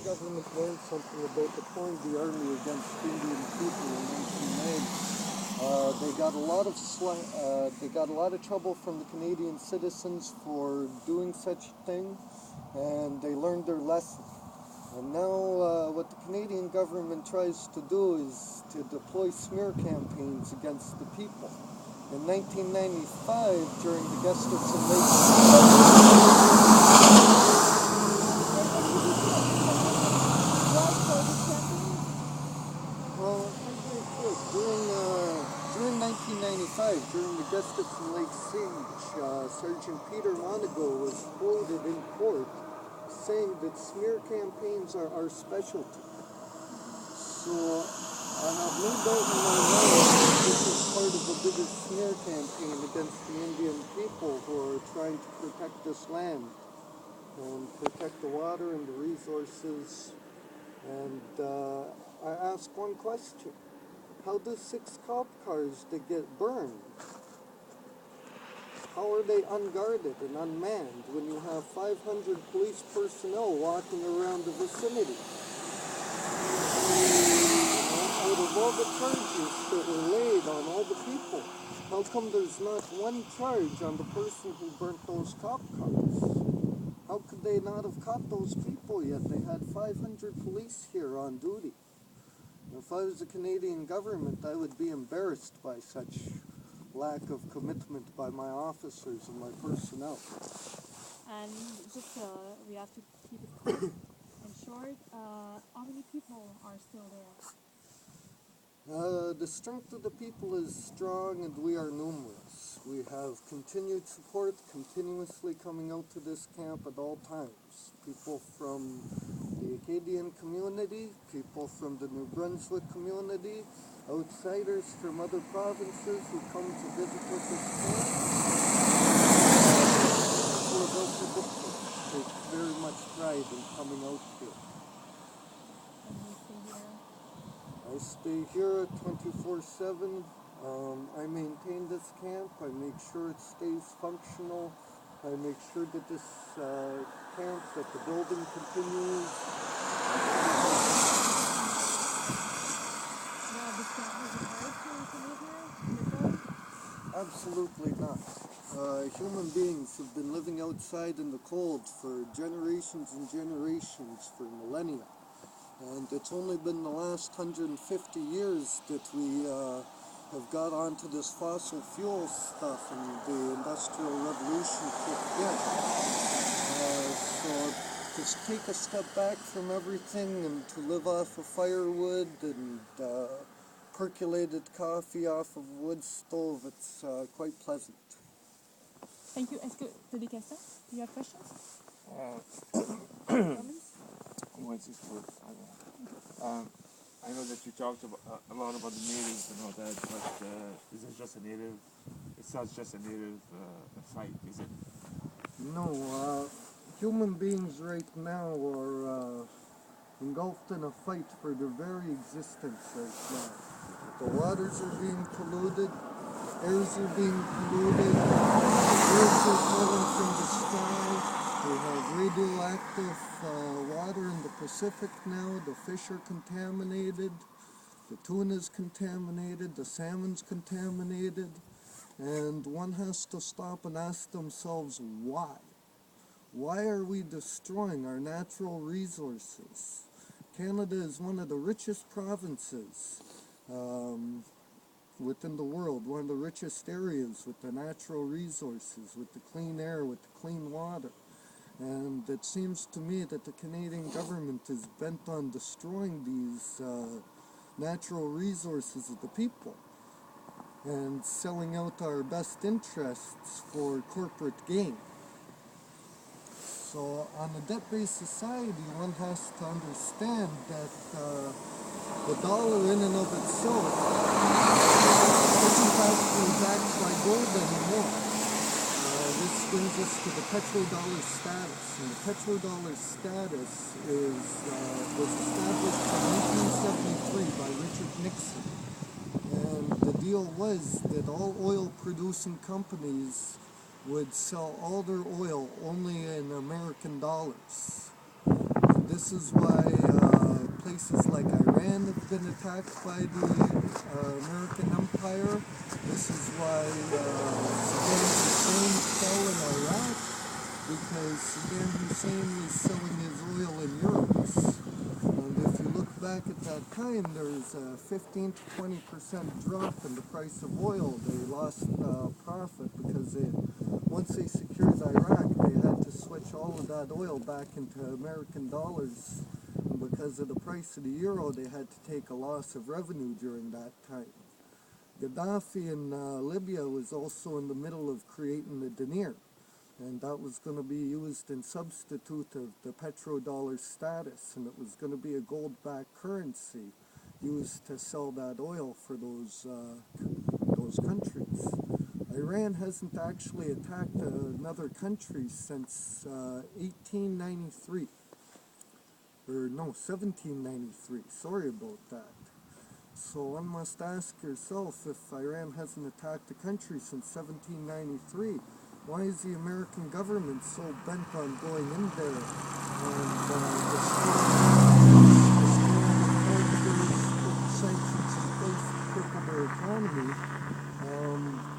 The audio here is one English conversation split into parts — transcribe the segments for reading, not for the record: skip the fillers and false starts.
government learned something about deploying the army against Indian people in 1990. They got a lot of trouble from the Canadian citizens for doing such a thing, and they learned their lesson. And now what the Canadian government tries to do is to deploy smear campaigns against the people. In 1995, during the Gustavson Lake during 1995, during the Gustavson Lake siege, Sergeant Peter Monago was quoted in court saying that smear campaigns are our specialty. So I have no doubt in my mind that this is part of a bigger smear campaign against the Indian people who are trying to protect this land and protect the water and the resources. And I ask one question. How do 6 cop cars that get burned, how are they unguarded and unmanned when you have 500 police personnel walking around the vicinity? Out of all the charges that were laid on all the people, how come there's not one charge on the person who burnt those cop cars? How could they not have caught those people yet? They had 500 police here on duty. If I was the Canadian government, I would be embarrassed by such lack of commitment by my officers and my personnel. And just we have to keep it quick and short. How many people are still there? The strength of the people is strong, and we are numerous. We have continued support continuously coming out to this camp at all times. People from the Acadian community, people from the New Brunswick community, outsiders from other provinces who come to visit with this camp. People of Elsie take very much pride in coming out here. I stay here 24/7. I maintain this camp. I make sure it stays functional. I make sure that this camp, that the building continues. Absolutely not. Human beings have been living outside in the cold for generations and generations, for millennia. And it's only been the last 150 years that we have got onto this fossil fuel stuff, and the Industrial Revolution kicked in. So to take a step back from everything and to live off of firewood and percolated coffee off of a wood stove, it's quite pleasant. Thank you. Est-ce que tu as des questions? Do you have questions? I know that you talked about, a lot about the natives and all that, but is it just a native? It's not just a native fight, is it? No, human beings right now are engulfed in a fight for their very existence right now. The waters are being polluted, the airs are being polluted, the birds are falling from the sky. We have radioactive water in the Pacific now. The fish are contaminated, the tuna's contaminated, the salmon's contaminated, and one has to stop and ask themselves why. Why are we destroying our natural resources? Canada is one of the richest provinces within the world, one of the richest areas with the natural resources, with the clean air, with the clean water. And it seems to me that the Canadian government is bent on destroying these natural resources of the people and selling out our best interests for corporate gain. So on a debt-based society, one has to understand that the dollar in and of itself isn't actually backed by gold anymore. This brings us to the petrodollar status, and the petrodollar status was established in 1973 by Richard Nixon, and the deal was that all oil-producing companies would sell all their oil only in American dollars. And this This is why places like Iran have been attacked by the American Empire. This is why Saddam Hussein fell in Iraq, because Saddam Hussein was selling his oil in euros. And if you look back at that time, there was a 15 to 20% drop in the price of oil. They lost profit because once they secured Iraq, they had to switch all of that oil back into American dollars. And because of the price of the euro, they had to take a loss of revenue during that time. Gaddafi in Libya was also in the middle of creating the dinar, and that was going to be used in substitute of the petrodollar status, and it was going to be a gold-backed currency used to sell that oil for those countries. Iran hasn't actually attacked another country since 1893. Or no, 1793. Sorry about that. So one must ask yourself, if Iran hasn't attacked a country since 1793, why is the American government so bent on going in there and destroying sanctions in place to cripple their economy?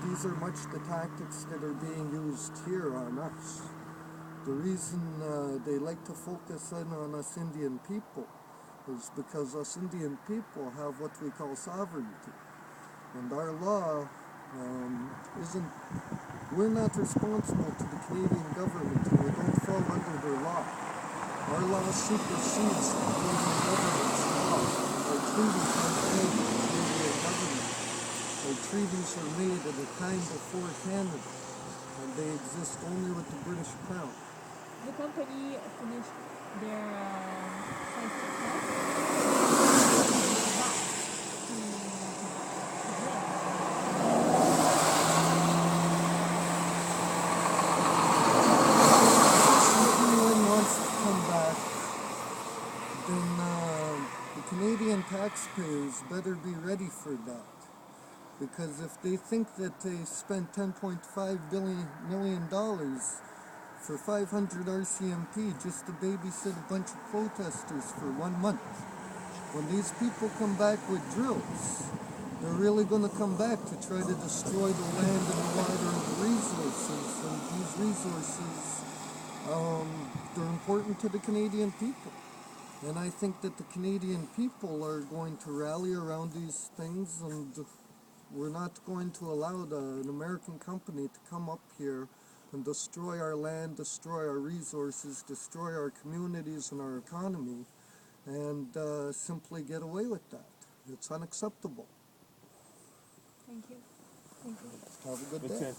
These are much the tactics that are being used here on us. The reason they like to focus in on us Indian people is because us Indian people have what we call sovereignty. And our law we're not responsible to the Canadian government, and we don't fall under their law. Our law supersedes the Canadian government's law. Our treaties aren't made with the Canadian government. Our treaties are made at a time before Canada, and they exist only with the British Crown. The company finished their Canadian taxpayers better be ready for that, because if they think that they spent $10.5 million for 500 RCMP just to babysit a bunch of protesters for 1 month, when these people come back with drills, they're really going to come back to try to destroy the land and the water and the resources, and these resources, they're important to the Canadian people. And I think that the Canadian people are going to rally around these things, and we're not going to allow an American company to come up here and destroy our land, destroy our resources, destroy our communities and our economy, and simply get away with that. It's unacceptable. Thank you. Thank you. Have a good day.